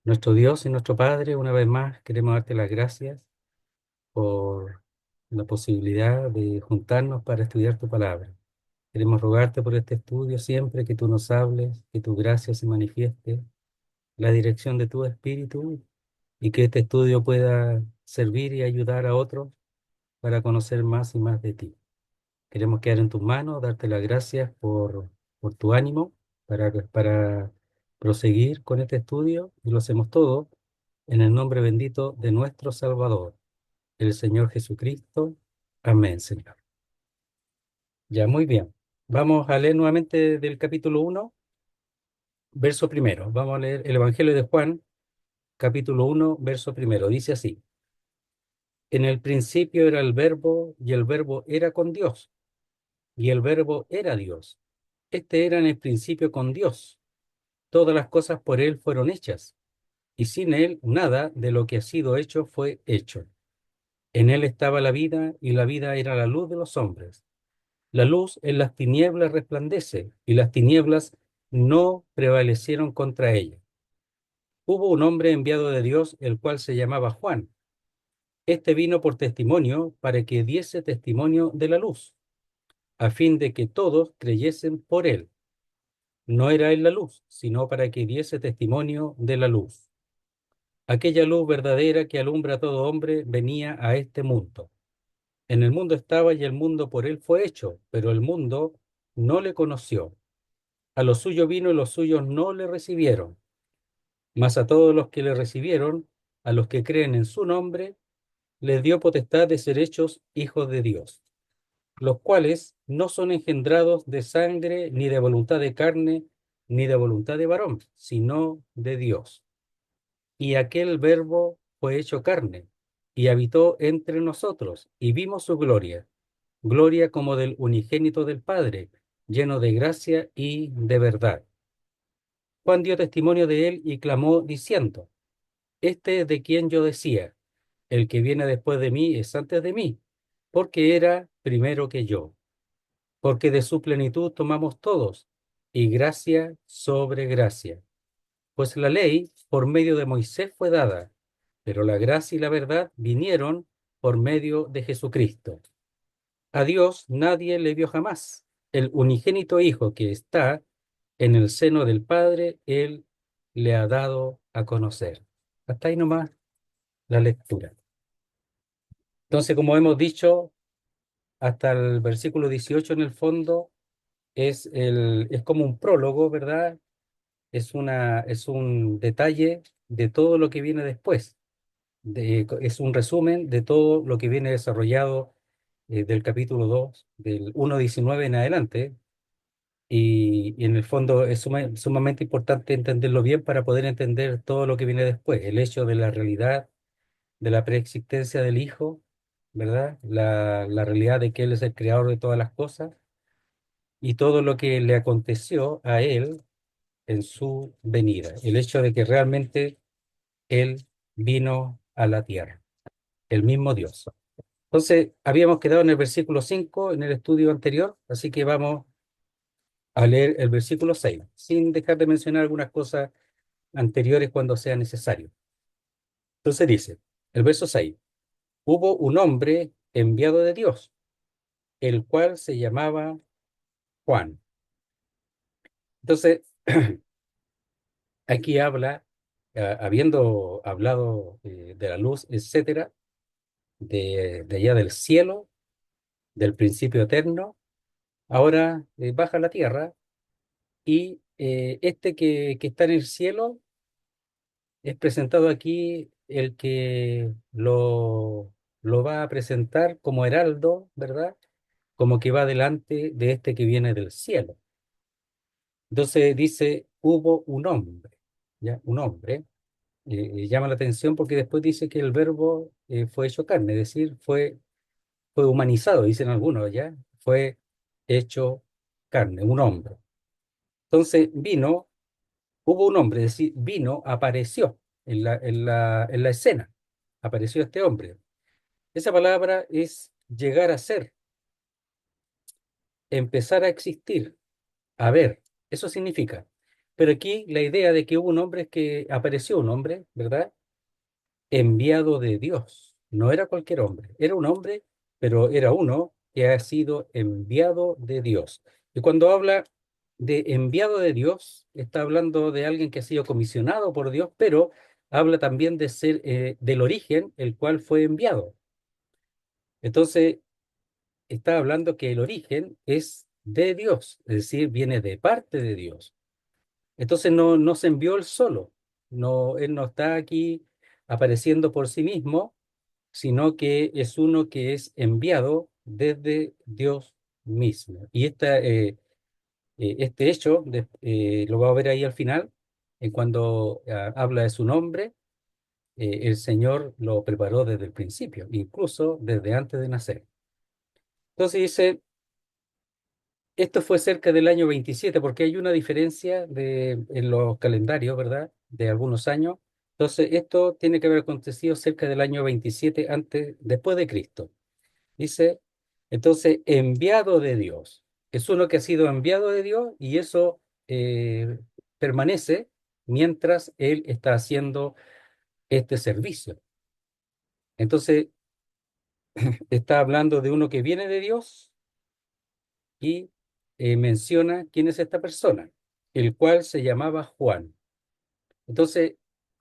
Nuestro Dios y nuestro Padre, una vez más queremos darte las gracias por la posibilidad de juntarnos para estudiar tu palabra. Queremos rogarte por este estudio siempre que tú nos hables, que tu gracia se manifieste, la dirección de tu Espíritu y que este estudio pueda servir y ayudar a otros para conocer más y más de ti. Queremos quedar en tus manos, darte las gracias por tu ánimo para proseguir con este estudio y lo hacemos todo en el nombre bendito de nuestro Salvador, el Señor Jesucristo. Amén, Señor. Ya, muy bien. Vamos a leer nuevamente del capítulo 1, verso primero. Vamos a leer el Evangelio de Juan, capítulo 1, verso primero. Dice así: En el principio era el Verbo, y el Verbo era con Dios, y el Verbo era Dios. Este era en el principio con Dios. Todas las cosas por él fueron hechas, y sin él nada de lo que ha sido hecho fue hecho. En él estaba la vida, y la vida era la luz de los hombres. La luz en las tinieblas resplandece, y las tinieblas no prevalecieron contra ella. Hubo un hombre enviado de Dios, el cual se llamaba Juan. Este vino por testimonio, para que diese testimonio de la luz, a fin de que todos creyesen por él. No era él la luz, sino para que diese testimonio de la luz. Aquella luz verdadera que alumbra a todo hombre venía a este mundo. En el mundo estaba y el mundo por él fue hecho, pero el mundo no le conoció. A lo suyo vino y los suyos no le recibieron. Mas a todos los que le recibieron, a los que creen en su nombre, les dio potestad de ser hechos hijos de Dios, los cuales no son engendrados de sangre, ni de voluntad de carne, ni de voluntad de varón, sino de Dios. Y aquel verbo fue hecho carne, y habitó entre nosotros, y vimos su gloria, gloria como del unigénito del Padre, lleno de gracia y de verdad. Juan dio testimonio de él y clamó diciendo: Este es de quien yo decía, el que viene después de mí es antes de mí, porque era primero que yo. Porque de su plenitud tomamos todos, y gracia sobre gracia. Pues la ley por medio de Moisés fue dada, pero la gracia y la verdad vinieron por medio de Jesucristo. A Dios nadie le vio jamás. El unigénito Hijo que está en el seno del Padre, Él le ha dado a conocer. Hasta ahí nomás la lectura. Entonces, como hemos dicho, hasta el versículo 18 en el fondo es como un prólogo, ¿verdad? Es un detalle de todo lo que viene después. Es un resumen de todo lo que viene desarrollado del capítulo 2 del 1:19 en adelante. Y en el fondo es sumamente importante entenderlo bien para poder entender todo lo que viene después, el hecho de la realidad, de la preexistencia del Hijo, ¿verdad? La realidad de que Él es el creador de todas las cosas y todo lo que le aconteció a Él en su venida, el hecho de que realmente Él vino a la tierra, el mismo Dios. Entonces, habíamos quedado en el versículo 5 en el estudio anterior, así que vamos a leer el versículo 6 sin dejar de mencionar algunas cosas anteriores cuando sea necesario. Entonces dice, el verso 6: hubo un hombre enviado de Dios, el cual se llamaba Juan. Entonces, aquí habla, habiendo hablado de la luz, etcétera, de allá del cielo, del principio eterno, ahora baja a la tierra y este que está en el cielo es presentado aquí el que lo va a presentar como heraldo, ¿verdad? Como que va delante de este que viene del cielo. Entonces dice, hubo un hombre, ¿ya? Un hombre. Llama la atención porque después dice que el verbo fue hecho carne, es decir, fue humanizado, dicen algunos, ¿ya? Fue hecho carne, un hombre. Entonces vino, hubo un hombre, es decir, vino, apareció en la escena, apareció este hombre. Esa palabra es llegar a ser, empezar a existir, a ver, eso significa. Pero aquí la idea de que hubo un hombre es que apareció un hombre, ¿verdad? Enviado de Dios. No era cualquier hombre, era un hombre, pero era uno que ha sido enviado de Dios. Y cuando habla de enviado de Dios, está hablando de alguien que ha sido comisionado por Dios, pero habla también de ser del origen, el cual fue enviado. Entonces, está hablando que el origen es de Dios, es decir, viene de parte de Dios. Entonces no se envió él solo, no, él no está aquí apareciendo por sí mismo, sino que es uno que es enviado desde Dios mismo. Y este hecho lo va a ver ahí al final, cuando habla de su nombre, el Señor lo preparó desde el principio, incluso desde antes de nacer. Entonces dice, esto fue cerca del año 27 porque hay una diferencia en los calendarios, ¿verdad? De algunos años. Entonces, esto tiene que haber acontecido cerca del año 27 después de Cristo. Dice, entonces, enviado de Dios. Es uno que ha sido enviado de Dios y eso permanece mientras Él está haciendo este servicio. Entonces, está hablando de uno que viene de Dios y menciona quién es esta persona, el cual se llamaba Juan. Entonces,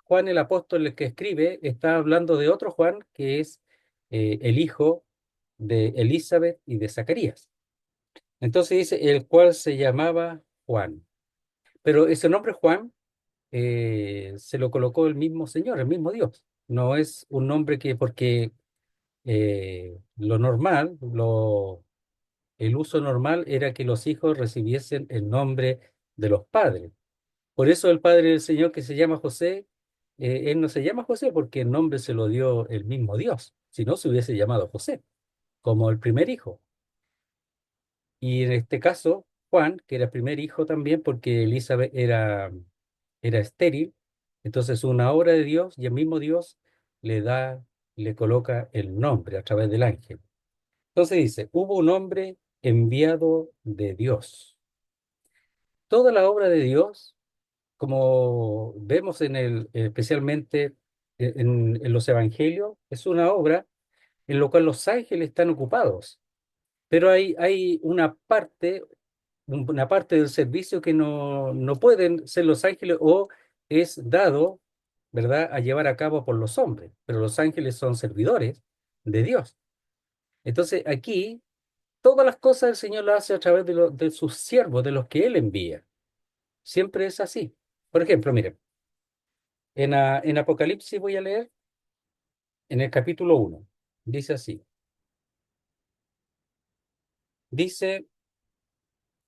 Juan el apóstol, el que escribe, está hablando de otro Juan que es el hijo de Elizabeth y de Zacarías. Entonces dice, el cual se llamaba Juan. Pero ese nombre Juan se lo colocó el mismo Señor, el mismo Dios. No es un nombre que porque lo normal, el uso normal era que los hijos recibiesen el nombre de los padres. Por eso el padre del Señor que se llama José, él no se llama José porque el nombre se lo dio el mismo Dios, si no se hubiese llamado José, como el primer hijo. Y en este caso, Juan, que era el primer hijo también porque Elizabeth era estéril, entonces una obra de Dios y el mismo Dios le da, le coloca el nombre a través del ángel. Entonces dice, hubo un hombre enviado de Dios. Toda la obra de Dios, como vemos especialmente en los evangelios, es una obra en la cual los ángeles están ocupados. Pero hay una parte del servicio que no pueden ser los ángeles o es dado, ¿verdad?, a llevar a cabo por los hombres. Pero los ángeles son servidores de Dios. Entonces aquí todas las cosas el Señor las hace a través de sus siervos, de los que Él envía. Siempre es así. Por ejemplo, miren, en Apocalipsis voy a leer en el capítulo 1. Dice así. Dice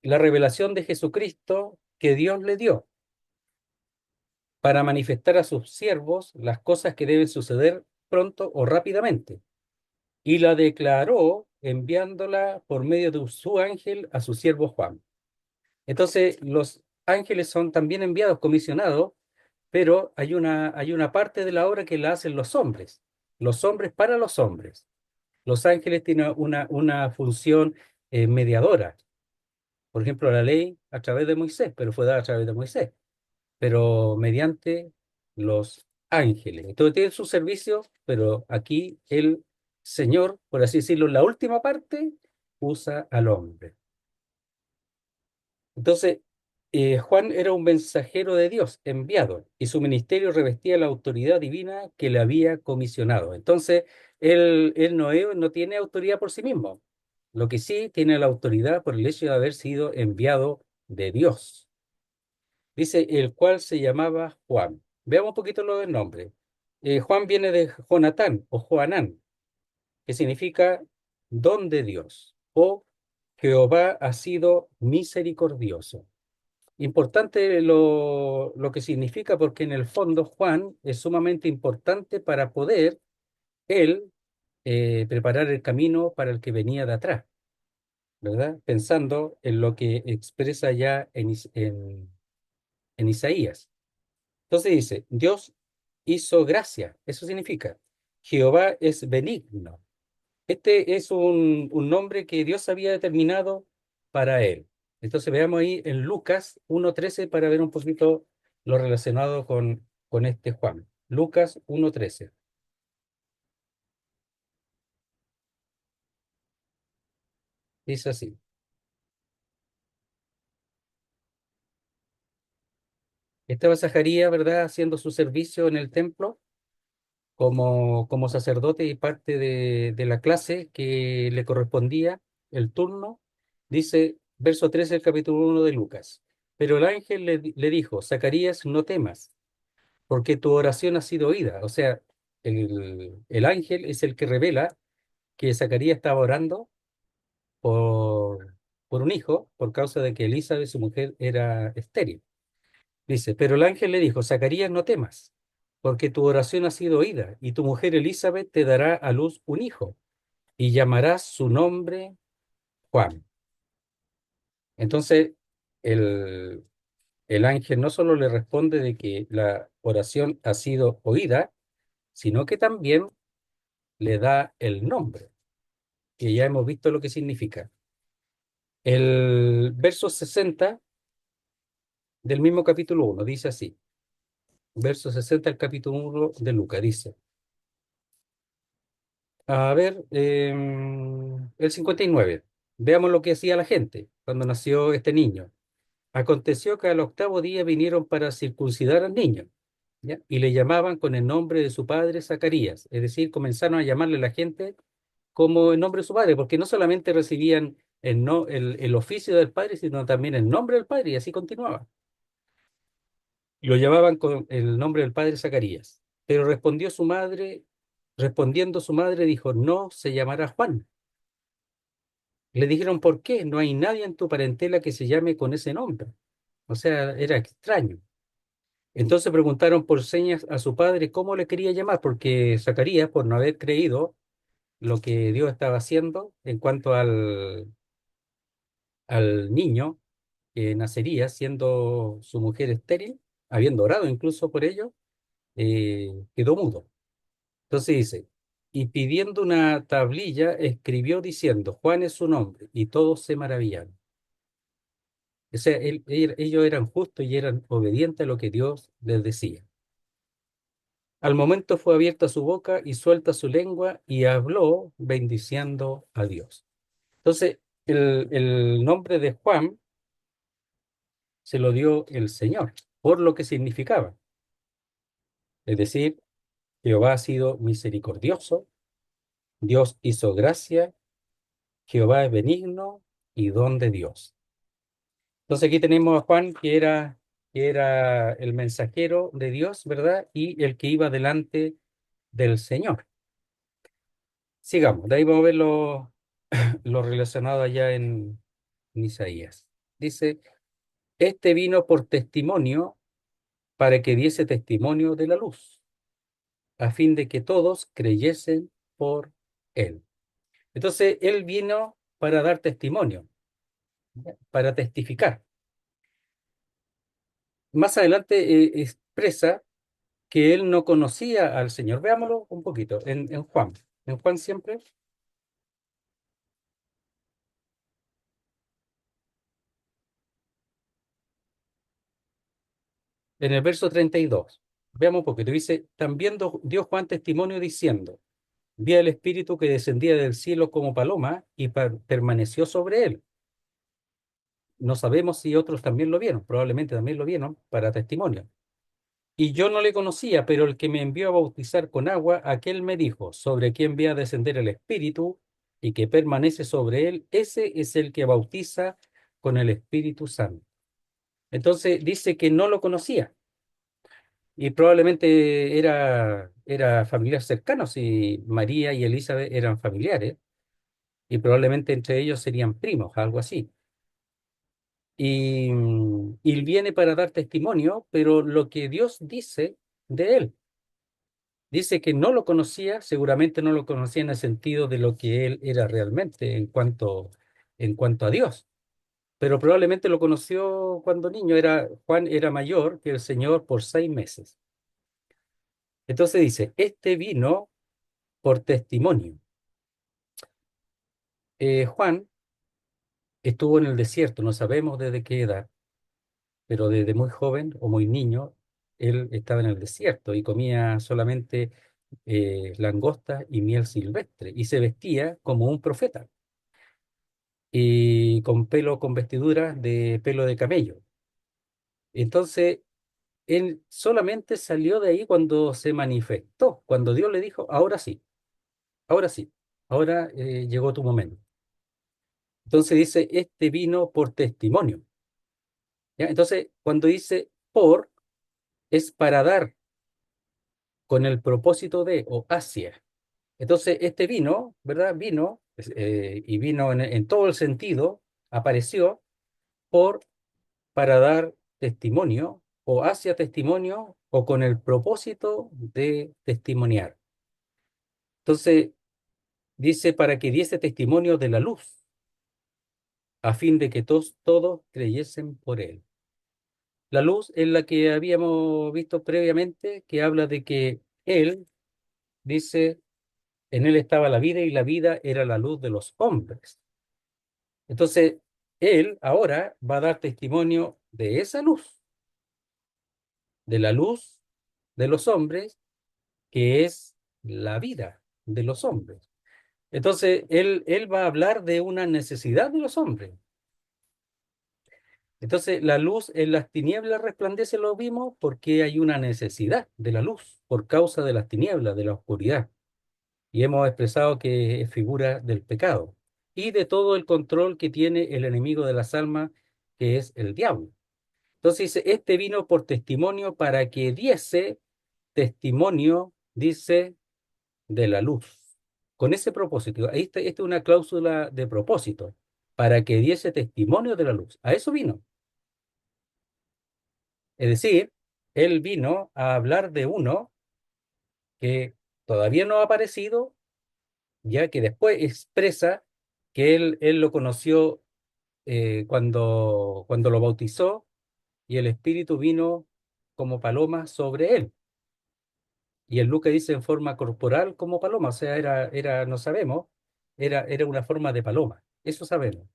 la revelación de Jesucristo que Dios le dio para manifestar a sus siervos las cosas que deben suceder pronto o rápidamente. Y la declaró enviándola por medio de su ángel a su siervo Juan. Entonces, los ángeles son también enviados, comisionados, pero hay una parte de la obra que la hacen los hombres para los hombres. Los ángeles tienen una función mediadora. Por ejemplo, la ley a través de Moisés, pero fue dada a través de Moisés, pero mediante los ángeles. Entonces tienen su servicio, pero aquí el Señor, por así decirlo, en la última parte, usa al hombre. Entonces, Juan era un mensajero de Dios, enviado, y su ministerio revestía la autoridad divina que le había comisionado. Entonces, él no tiene autoridad por sí mismo. Lo que sí tiene la autoridad por el hecho de haber sido enviado de Dios. Dice, el cual se llamaba Juan. Veamos un poquito lo del nombre. Juan viene de Jonatán o Joanán, que significa don de Dios, o Jehová ha sido misericordioso. Importante lo que significa porque en el fondo Juan es sumamente importante para poder él preparar el camino para el que venía de atrás, ¿verdad? Pensando en lo que expresa ya en Isaías. Entonces dice, Dios hizo gracia, eso significa, Jehová es benigno. Este es un nombre que Dios había determinado para él. Entonces veamos ahí en Lucas 1:13 para ver un poquito lo relacionado con este Juan. Lucas 1:13. Dice así. Estaba Zacarías, ¿verdad?, haciendo su servicio en el templo como sacerdote y parte de la clase que le correspondía, el turno. Dice, verso 13 del capítulo 1 de Lucas. Pero el ángel le dijo, Zacarías, no temas, porque tu oración ha sido oída. O sea, el ángel es el que revela que Zacarías estaba orando por, por un hijo, por causa de que Elizabeth, su mujer, era estéril. Dice, pero el ángel le dijo, Zacarías, no temas, porque tu oración ha sido oída, y tu mujer Elizabeth te dará a luz un hijo, y llamarás su nombre Juan. Entonces, el, el ángel no solo le responde de que la oración ha sido oída, sino que también le da el nombre, que ya hemos visto lo que significa. El verso 60 del mismo capítulo 1 dice así, verso 60 del capítulo 1 de Lucas, dice, a ver, el 59. Veamos lo que hacía la gente cuando nació este niño. Aconteció que al octavo día vinieron para circuncidar al niño, ¿ya? Y le llamaban con el nombre de su padre Zacarías. Es decir, comenzaron a llamarle a la gente como el nombre de su padre, porque no solamente recibían el oficio del padre, sino también el nombre del padre, y así continuaba. Y lo llamaban con el nombre del padre Zacarías. Pero respondiendo su madre, dijo, no se llamará Juan. Le dijeron, ¿por qué? No hay nadie en tu parentela que se llame con ese nombre. O sea, era extraño. Entonces preguntaron por señas a su padre cómo le quería llamar, porque Zacarías, por no haber creído lo que Dios estaba haciendo en cuanto al niño que nacería siendo su mujer estéril, habiendo orado incluso por ello, quedó mudo. Entonces dice, y pidiendo una tablilla, escribió diciendo, Juan es su nombre, y todos se maravillaron. O sea, ellos eran justos y eran obedientes a lo que Dios les decía. Al momento fue abierta su boca y suelta su lengua y habló bendiciendo a Dios. Entonces, el nombre de Juan se lo dio el Señor por lo que significaba. Es decir, Jehová ha sido misericordioso, Dios hizo gracia, Jehová es benigno y don de Dios. Entonces aquí tenemos a Juan que era el mensajero de Dios, ¿verdad? Y el que iba delante del Señor. Sigamos, de ahí vamos a ver lo relacionado allá en Isaías. Dice, este vino por testimonio para que diese testimonio de la luz, a fin de que todos creyesen por él. Entonces, él vino para dar testimonio, ¿ya? Para testificar. Más adelante expresa que él no conocía al Señor. Veámoslo un poquito en Juan. En Juan siempre, en el verso 32. Veamos un poquito. Dice, también dio Juan testimonio diciendo, vi al Espíritu que descendía del cielo como paloma y permaneció sobre él. No sabemos si otros también lo vieron, probablemente también lo vieron para testimonio. Y yo no le conocía, pero el que me envió a bautizar con agua, aquel me dijo, sobre quién va a descender el Espíritu y que permanece sobre él, ese es el que bautiza con el Espíritu Santo. Entonces dice que no lo conocía y probablemente era familiar cercano, si María y Elizabeth eran familiares y probablemente entre ellos serían primos, algo así. Y él viene para dar testimonio, pero lo que Dios dice de él. Dice que no lo conocía, seguramente no lo conocía en el sentido de lo que él era realmente en cuanto a Dios, pero probablemente lo conoció cuando niño. Juan era mayor que el Señor por 6 meses. Entonces dice, este vino por testimonio. Juan estuvo en el desierto, no sabemos desde qué edad, pero desde muy joven o muy niño, él estaba en el desierto y comía solamente langosta y miel silvestre y se vestía como un profeta y con pelo, con vestidura de pelo de camello. Entonces, él solamente salió de ahí cuando se manifestó, cuando Dios le dijo, ahora sí, ahora llegó tu momento. Entonces dice, este vino por testimonio. ¿Ya? Entonces, cuando dice por, es para dar con el propósito de o hacia. Entonces, este vino, ¿verdad? Vino, y vino en todo el sentido, apareció por, para dar testimonio o hacia testimonio o con el propósito de testimoniar. Entonces, dice para que diese testimonio de la luz, a fin de que todos creyesen por él. La luz es la que habíamos visto previamente, que habla de que él, dice, en él estaba la vida y la vida era la luz de los hombres. Entonces, él ahora va a dar testimonio de esa luz, de la luz de los hombres, que es la vida de los hombres. Entonces, él va a hablar de una necesidad de los hombres. Entonces, la luz en las tinieblas resplandece, lo vimos, porque hay una necesidad de la luz por causa de las tinieblas, de la oscuridad. Y hemos expresado que es figura del pecado y de todo el control que tiene el enemigo de las almas, que es el diablo. Entonces dice, este vino por testimonio para que diese testimonio, dice, de la luz. Con ese propósito, ahí está, esta es una cláusula de propósito, para que diese testimonio de la luz. A eso vino. Es decir, él vino a hablar de uno que todavía no ha aparecido, ya que después expresa que él lo conoció cuando lo bautizó y el Espíritu vino como paloma sobre él. Y el Lucas dice en forma corporal como paloma, o sea, no sabemos, era una forma de paloma. Eso sabemos,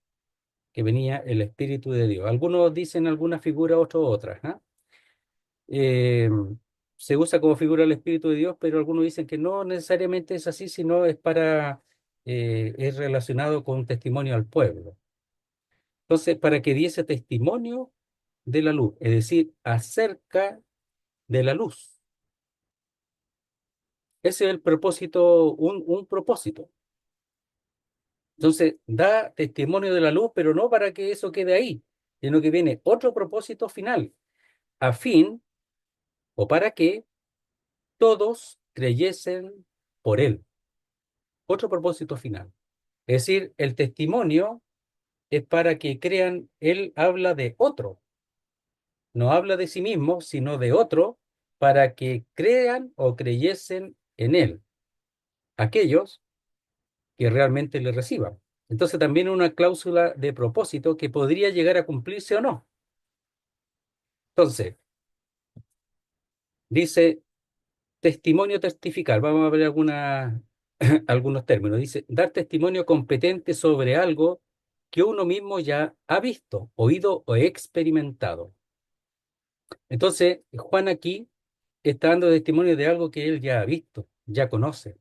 que venía el Espíritu de Dios. Algunos dicen alguna figura, otros otras, ¿ah? eh, Se usa como figura el Espíritu de Dios, pero algunos dicen que no necesariamente es así, sino es relacionado con un testimonio al pueblo. Entonces, para que diese testimonio de la luz, es decir, acerca de la luz. Ese es el propósito, un propósito. Entonces, da testimonio de la luz, pero no para que eso quede ahí, sino que viene otro propósito final, a fin o para que todos creyesen por él. Otro propósito final. Es decir, el testimonio es para que crean, él habla de otro, no habla de sí mismo, sino de otro, para que crean o creyesen en él, aquellos que realmente le reciban. Entonces también una cláusula de propósito que podría llegar a cumplirse o no. Entonces, dice testimonio testificar, vamos a ver algunos términos. Dice, dar testimonio competente sobre algo que uno mismo ya ha visto, oído o experimentado. Entonces, Juan aquí está dando testimonio de algo que él ya ha visto, ya conoce,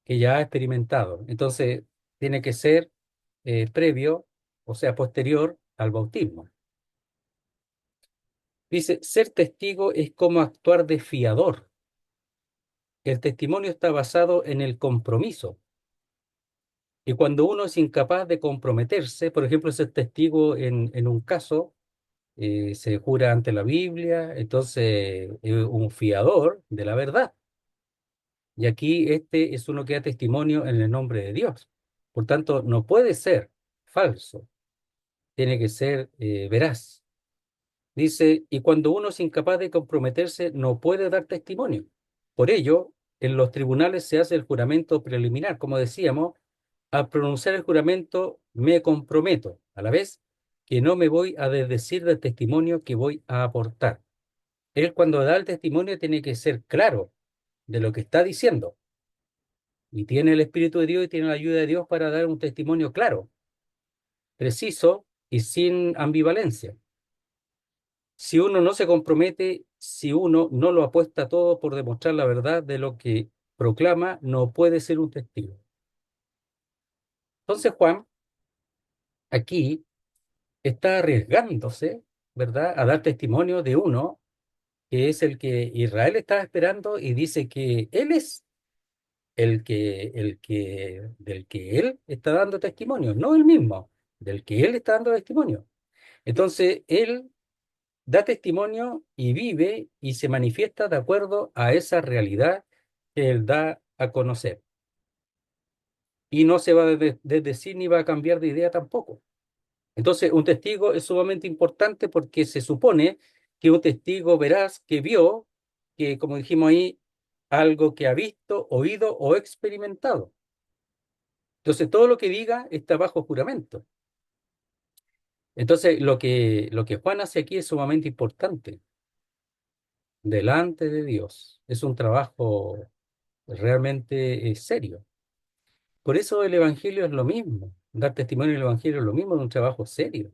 que ya ha experimentado. Entonces, tiene que ser previo, o sea, posterior al bautismo. Dice, ser testigo es como actuar de fiador. El testimonio está basado en el compromiso. Y cuando uno es incapaz de comprometerse, por ejemplo, ser testigo en un caso, se jura ante la Biblia, entonces es un fiador de la verdad. Y aquí este es uno que da testimonio en el nombre de Dios. Por tanto, no puede ser falso, tiene que ser veraz. Dice, y cuando uno es incapaz de comprometerse, no puede dar testimonio. Por ello, en los tribunales se hace el juramento preliminar, como decíamos, al pronunciar el juramento me comprometo, a la vez que no me voy a desdecir del testimonio que voy a aportar. Él cuando da el testimonio tiene que ser claro de lo que está diciendo y tiene el Espíritu de Dios y tiene la ayuda de Dios para dar un testimonio claro. preciso y sin ambivalencia. Si uno no se compromete, si uno no lo apuesta todo por demostrar la verdad de lo que proclama, no puede ser un testigo. Entonces Juan aquí está arriesgándose, ¿verdad?, a dar testimonio de uno que es el que Israel está esperando y dice que él es del que él está dando testimonio, no él mismo, del que él está dando testimonio. Entonces, él da testimonio y vive y se manifiesta de acuerdo a esa realidad que él da a conocer. Y no se va a desdecir ni va a cambiar de idea tampoco. Entonces, un testigo es sumamente importante porque se supone que un testigo veraz que vio, que como dijimos ahí, algo que ha visto, oído o experimentado. Entonces, todo lo que diga está bajo juramento. Entonces, lo que Juan hace aquí es sumamente importante delante de Dios. Es un trabajo realmente serio. Por eso el Evangelio es lo mismo. Dar testimonio del Evangelio es lo mismo de un trabajo serio.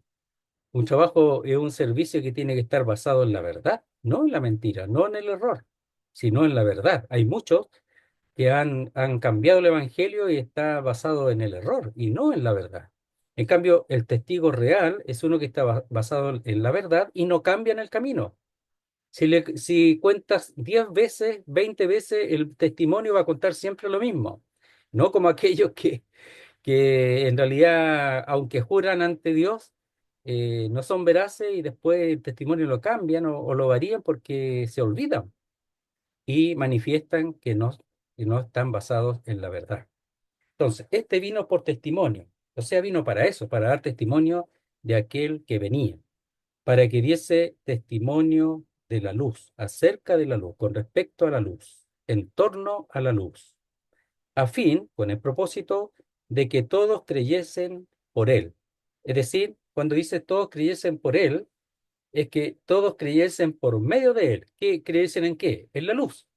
Un trabajo es un servicio que tiene que estar basado en la verdad, no en la mentira, no en el error, sino en la verdad. Hay muchos que han cambiado el Evangelio y está basado en el error y no en la verdad. En cambio, el testigo real es uno que está basado en la verdad y no cambia en el camino. Si cuentas 10 veces, 20 veces, el testimonio va a contar siempre lo mismo. No como aquellos que en realidad, aunque juran ante Dios, no son veraces y después el testimonio lo cambian o lo varían porque se olvidan y manifiestan que no están basados en la verdad. Entonces, este vino por testimonio, o sea, vino para eso, para dar testimonio de aquel que venía, para que diese testimonio de la luz, acerca de la luz, con respecto a la luz, en torno a la luz, a fin, con el propósito de que todos creyesen por él. Es decir, cuando dice todos creyesen por él, es que todos creyesen por medio de él. ¿Qué creyesen en qué? En la luz.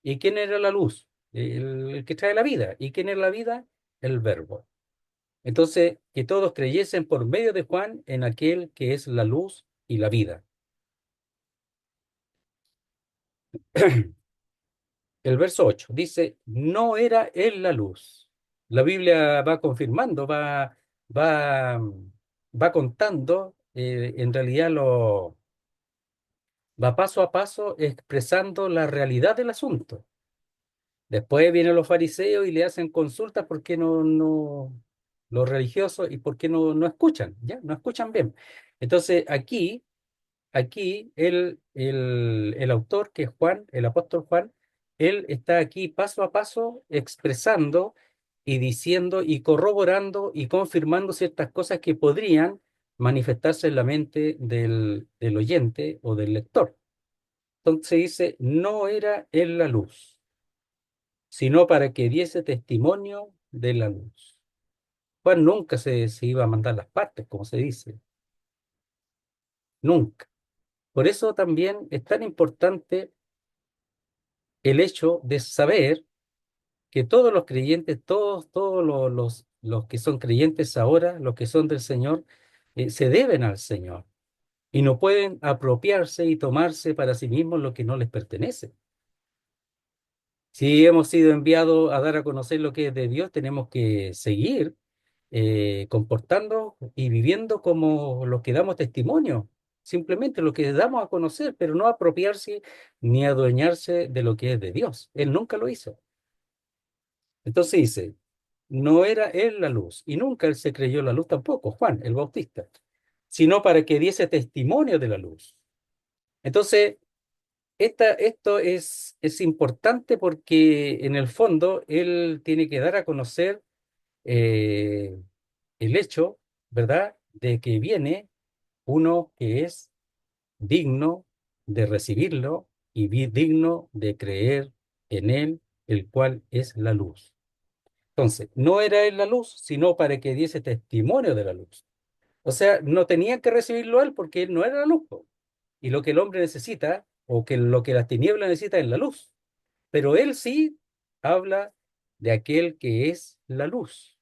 ¿Y quién era la luz? El que trae la vida. ¿Y quién era la vida? El verbo. Entonces, que todos creyesen por medio de Juan en aquel que es la luz y la vida. El verso 8 dice, no era él la luz. La Biblia va confirmando, va, va contando, en realidad va paso a paso expresando la realidad del asunto. Después vienen los fariseos y le hacen consultas porque los religiosos y porque no escuchan, ¿ya? No escuchan bien. Entonces aquí el autor, que es Juan, el apóstol Juan, él está aquí paso a paso expresando y diciendo y corroborando y confirmando ciertas cosas que podrían manifestarse en la mente del oyente o del lector. Entonces dice, no era él la luz, sino para que diese testimonio de la luz. Juan nunca se iba a mandar las partes, como se dice, nunca. Por eso también es tan importante el hecho de saber que todos los creyentes, todos los que son creyentes ahora, los que son del Señor, se deben al Señor y no pueden apropiarse y tomarse para sí mismos lo que no les pertenece. Si hemos sido enviados a dar a conocer lo que es de Dios, tenemos que seguir comportando y viviendo como los que damos testimonio, simplemente lo que damos a conocer, pero no apropiarse ni adueñarse de lo que es de Dios. Él nunca lo hizo. Entonces dice, no era él la luz, y nunca él se creyó la luz tampoco, Juan el Bautista, sino para que diese testimonio de la luz. Entonces, esto es importante porque en el fondo él tiene que dar a conocer eh, el hecho, ¿verdad?, de que viene uno que es digno de recibirlo y digno de creer en él, el cual es la luz. Entonces, no era él la luz, sino para que diese testimonio de la luz. O sea, no tenían que recibirlo a él porque él no era la luz, po. Y lo que el hombre necesita, o que lo que las tinieblas necesita es la luz. Pero él sí habla de aquel que es la luz,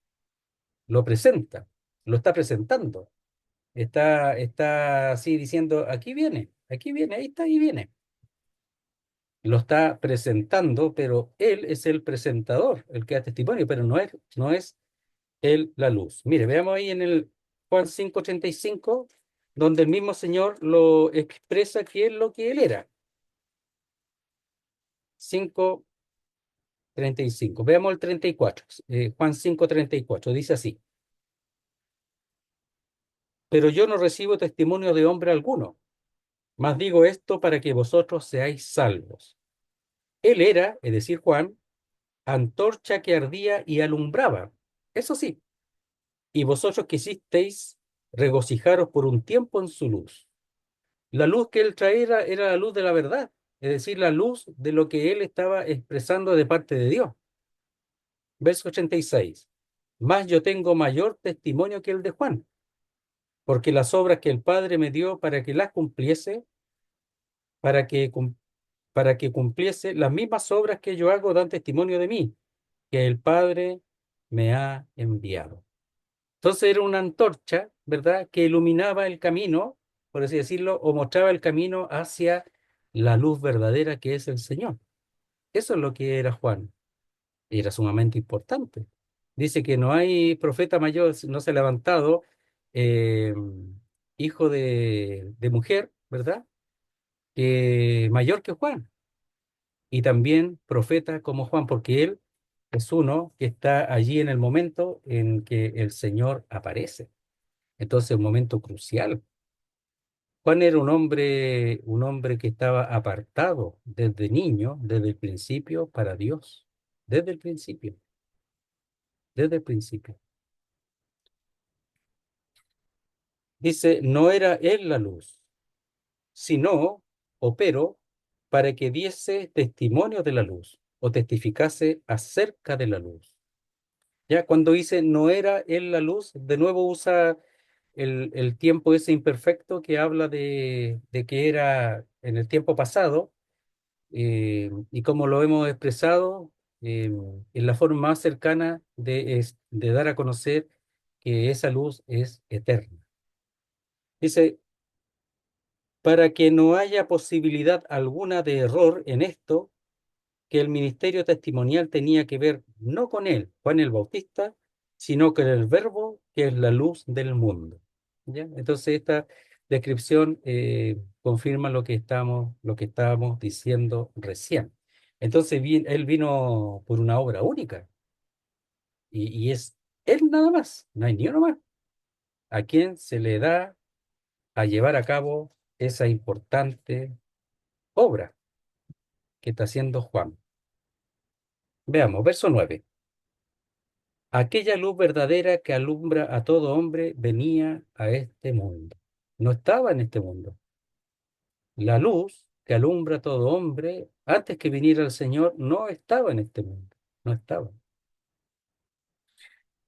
lo presenta. lo está presentando. Está así diciendo, aquí viene, ahí está, ahí viene. Lo está presentando, pero él es el presentador, el que da testimonio, pero no es él la luz. Mire, veamos ahí en el Juan 5:35, donde el mismo Señor lo expresa qué es lo que él era. 5:35. Veamos el 34. Juan 5:34 dice así: pero yo no recibo testimonio de hombre alguno, mas digo esto para que vosotros seáis salvos. Él era, es decir, Juan, antorcha que ardía y alumbraba. Eso sí, y vosotros quisisteis regocijaros por un tiempo en su luz. La luz que él traía era la luz de la verdad, es decir, la luz de lo que él estaba expresando de parte de Dios. Verso 86. Mas yo tengo mayor testimonio que el de Juan, porque las obras que el Padre me dio para que las cumpliese, para que, cum- para que cumpliese las mismas obras que yo hago dan testimonio de mí, que el Padre me ha enviado. Entonces era una antorcha, ¿verdad?, que iluminaba el camino, por así decirlo, o mostraba el camino hacia la luz verdadera que es el Señor. Eso es lo que era Juan. Era sumamente importante. Dice que no hay profeta mayor, no se ha levantado eh, hijo de mujer, ¿verdad?, que mayor que Juan. Y también profeta como Juan, porque él es uno que está allí en el momento en que el Señor aparece. Entonces, un momento crucial. Juan era un hombre que estaba apartado desde niño, desde el principio, para Dios. Desde el principio, desde el principio. Dice, no era él la luz, sino, o pero, para que diese testimonio de la luz, o testificase acerca de la luz. Ya cuando dice no era él la luz, de nuevo usa el tiempo ese imperfecto que habla de que era en el tiempo pasado, y como lo hemos expresado, en la forma más cercana de dar a conocer que esa luz es eterna. Dice, para que no haya posibilidad alguna de error en esto, que el ministerio testimonial tenía que ver no con él, Juan el Bautista, sino con el Verbo, que es la luz del mundo. ¿Ya? Entonces esta descripción confirma lo que estábamos diciendo recién. Entonces él vino por una obra única y es él nada más, no hay ni uno más, a quien se le da a llevar a cabo esa importante obra que está haciendo Juan. Veamos, verso 9. Aquella luz verdadera que alumbra a todo hombre venía a este mundo. No estaba en este mundo. La luz que alumbra a todo hombre, antes que viniera el Señor, no estaba en este mundo. No estaba.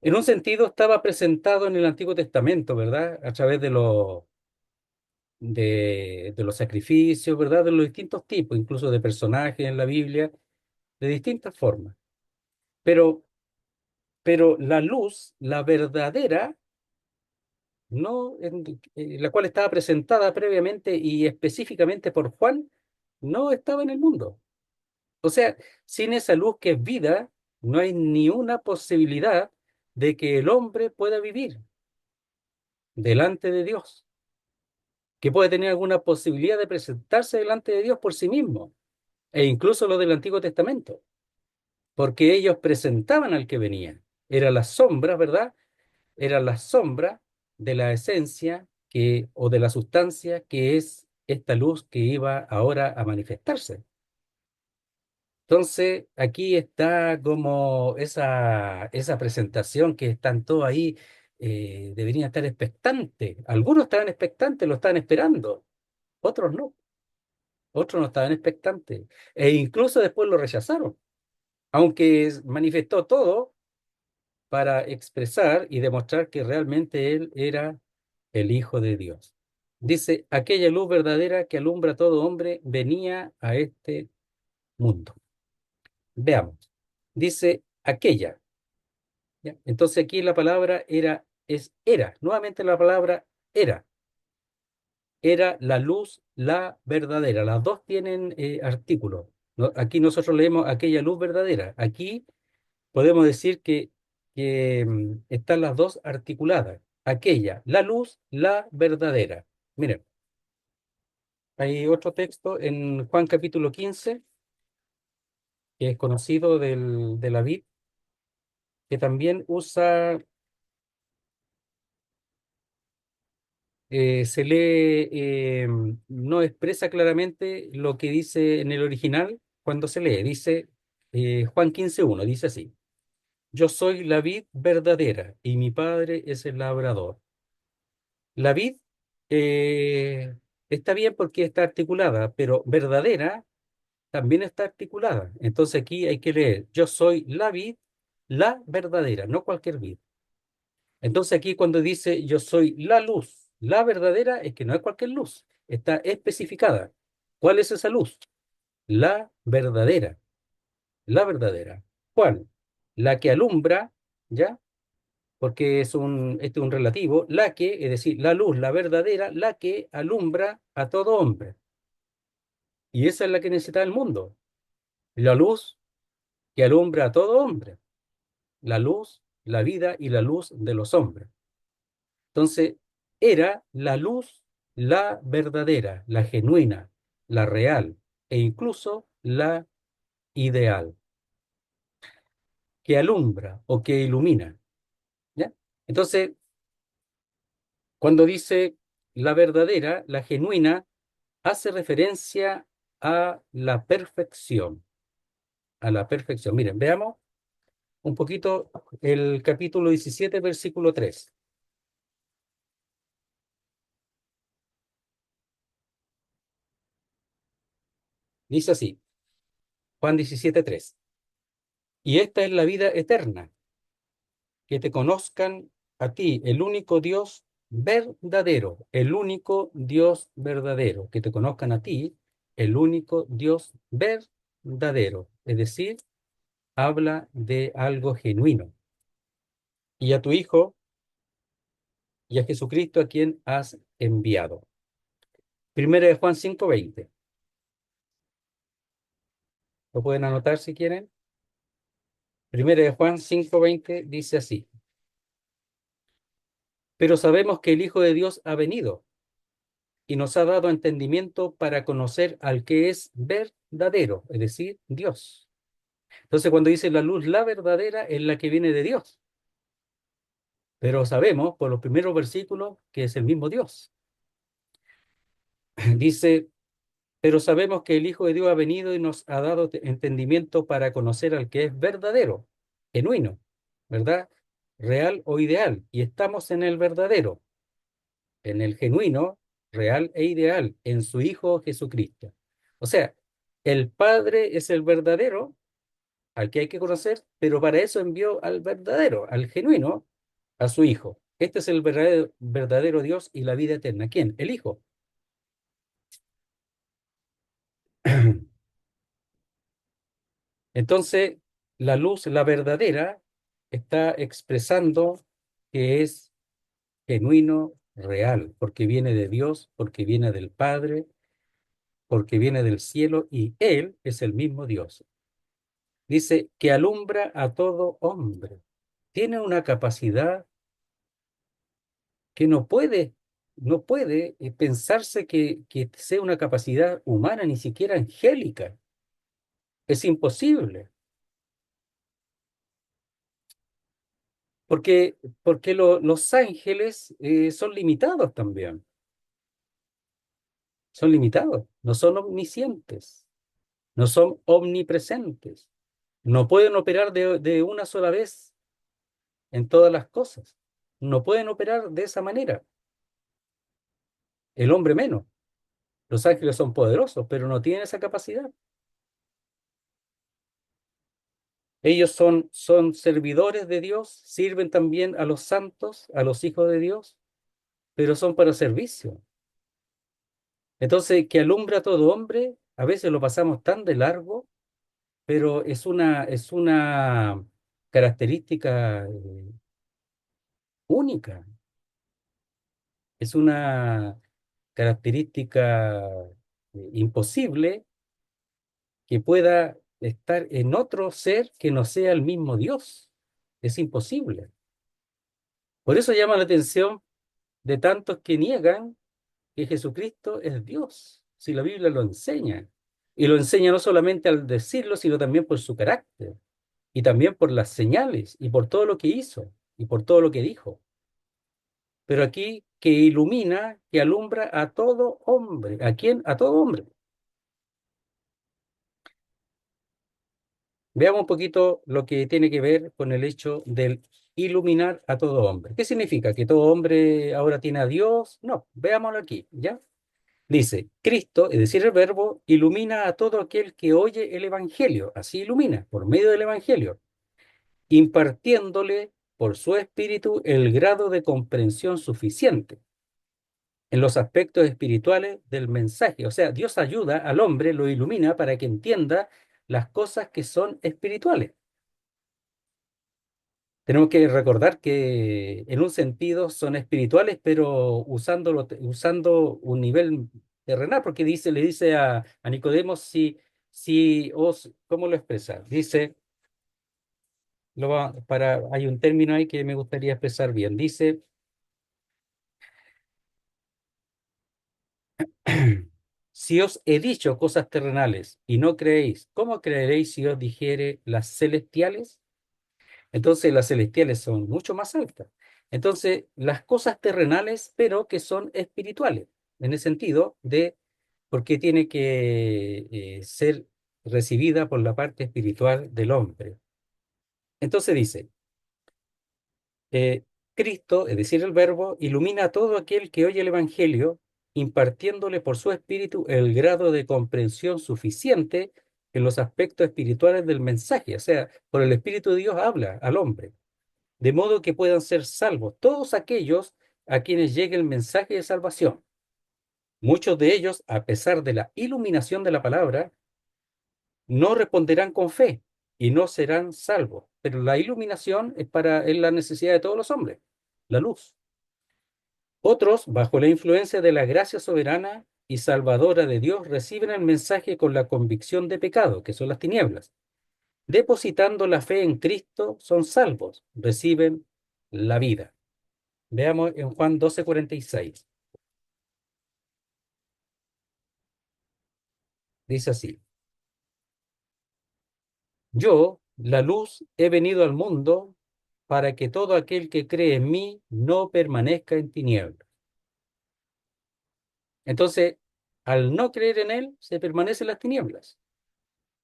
En un sentido, estaba presentado en el Antiguo Testamento, ¿verdad? A través de los sacrificios, ¿verdad? De los distintos tipos, incluso de personajes en la Biblia, de distintas formas. Pero, pero la luz, la verdadera, no, la cual estaba presentada previamente y específicamente por Juan, no estaba en el mundo. O sea, sin esa luz que es vida, no hay ni una posibilidad de que el hombre pueda vivir delante de Dios, que pueda tener alguna posibilidad de presentarse delante de Dios por sí mismo, e incluso lo del Antiguo Testamento, porque ellos presentaban al que venía. Era la sombra, ¿verdad? Era la sombra de la esencia o de la sustancia que es esta luz que iba ahora a manifestarse. Entonces, aquí está como esa presentación que están todos ahí, deberían estar expectantes. Algunos estaban expectantes, lo estaban esperando, otros no, otros no estaban expectantes. E incluso después lo rechazaron, aunque manifestó todo para expresar y demostrar que realmente él era el Hijo de Dios. Dice, aquella luz verdadera que alumbra a todo hombre venía a este mundo. Veamos. Dice aquella. ¿Ya? Entonces aquí la palabra era es era. Nuevamente la palabra era. Era la luz, la verdadera. Las dos tienen artículo. Aquí nosotros leemos aquella luz verdadera. Aquí podemos decir que están las dos articuladas. Aquella, la luz, la verdadera. Miren, hay otro texto en Juan capítulo 15 que es conocido de la vid, que también usa, se lee, no expresa claramente lo que dice en el original cuando se lee. Dice Juan 15:1, dice así: Yo soy la vid verdadera y mi padre es el labrador. La vid eh, está bien porque está articulada, pero verdadera también está articulada. Entonces aquí hay que leer: Yo soy la vid, la verdadera, no cualquier vid. Entonces aquí cuando dice yo soy la luz, la verdadera, es que no es cualquier luz, está especificada. ¿Cuál es esa luz? La verdadera, la verdadera. ¿Cuál? La que alumbra, ¿ya? Porque este es un relativo, la que, es decir, la luz, la verdadera, la que alumbra a todo hombre. Y esa es la que necesita el mundo. La luz que alumbra a todo hombre. La luz, la vida y la luz de los hombres. Entonces, era la luz, la verdadera, la genuina, la real e incluso la ideal, que alumbra o que ilumina, ¿ya? Entonces, cuando dice la verdadera, la genuina, hace referencia a la perfección, a la perfección. Miren, veamos un poquito el capítulo 17, versículo 3. Dice así, Juan 17:3: Y esta es la vida eterna, que te conozcan a ti, el único Dios verdadero, el único Dios verdadero, que te conozcan a ti, el único Dios verdadero. Es decir, habla de algo genuino. Y a tu Hijo y a Jesucristo a quien has enviado. Primera de Juan 5:20. Lo pueden anotar si quieren. Primera de Juan 5:20 dice así: Pero sabemos que el Hijo de Dios ha venido y nos ha dado entendimiento para conocer al que es verdadero, es decir, Dios. Entonces, cuando dice la luz, la verdadera es la que viene de Dios, pero sabemos por los primeros versículos que es el mismo Dios. Dice, pero sabemos que el Hijo de Dios ha venido y nos ha dado entendimiento para conocer al que es verdadero, genuino, ¿verdad? Real o ideal. Y estamos en el verdadero, en el genuino, real e ideal, en su Hijo Jesucristo. O sea, el Padre es el verdadero, al que hay que conocer, pero para eso envió al verdadero, al genuino, a su Hijo. Este es el verdadero Dios y la vida eterna. ¿Quién? El Hijo. Entonces, la luz, la verdadera, está expresando que es genuino, real, porque viene de Dios, porque viene del Padre, porque viene del cielo y Él es el mismo Dios. Dice que alumbra a todo hombre. Tiene una capacidad que no puede pensarse que sea una capacidad humana, ni siquiera angélica. Es imposible, porque los ángeles son limitados también, son limitados, no son omniscientes, no son omnipresentes, no pueden operar de una sola vez en todas las cosas, no pueden operar de esa manera, el hombre menos. Los ángeles son poderosos, pero no tienen esa capacidad. Ellos son servidores de Dios, sirven también a los santos, a los hijos de Dios, pero son para servicio. Entonces, que alumbra a todo hombre, a veces lo pasamos tan de largo, pero es una característica única, es una característica imposible que pueda estar en otro ser que no sea el mismo Dios. Es imposible. Por eso llama la atención de tantos que niegan que Jesucristo es Dios, si la Biblia lo enseña. Y lo enseña no solamente al decirlo, sino también por su carácter, y también por las señales, y por todo lo que hizo, y por todo lo que dijo. Pero aquí que ilumina, que alumbra a todo hombre. ¿A quién? A todo hombre. Veamos un poquito lo que tiene que ver con el hecho del iluminar a todo hombre. ¿Qué significa? ¿Que todo hombre ahora tiene a Dios? No, veámoslo aquí, ¿ya? Dice, Cristo, es decir, el verbo, ilumina a todo aquel que oye el Evangelio. Así ilumina, por medio del Evangelio, impartiéndole por su espíritu el grado de comprensión suficiente en los aspectos espirituales del mensaje. O sea, Dios ayuda al hombre, lo ilumina para que entienda las cosas que son espirituales. Tenemos que recordar que en un sentido son espirituales, pero usando un nivel terrenal, porque le dice a Nicodemo si os, ¿cómo lo expresa? Dice, hay un término ahí que me gustaría expresar bien. Dice, si os he dicho cosas terrenales y no creéis, ¿cómo creeréis si os dijere las celestiales? Entonces las celestiales son mucho más altas. Entonces, las cosas terrenales, pero que son espirituales, en el sentido de porque tiene que ser recibida por la parte espiritual del hombre. Entonces dice, eh, Cristo, es decir, el Verbo, ilumina a todo aquel que oye el Evangelio, impartiéndole por su espíritu el grado de comprensión suficiente en los aspectos espirituales del mensaje. O sea, por el Espíritu de Dios habla al hombre de modo que puedan ser salvos todos aquellos a quienes llegue el mensaje de salvación. Muchos de ellos, a pesar de la iluminación de la palabra, no responderán con fe y no serán salvos. Pero la iluminación es la necesidad de todos los hombres, la luz. Otros, bajo la influencia de la gracia soberana y salvadora de Dios, reciben el mensaje con la convicción de pecado, que son las tinieblas. Depositando la fe en Cristo, son salvos, reciben la vida. Veamos en Juan 12:46. Dice así, yo, la luz, he venido al mundo para que todo aquel que cree en mí no permanezca en tinieblas. Entonces, al no creer en él, se permanece en las tinieblas.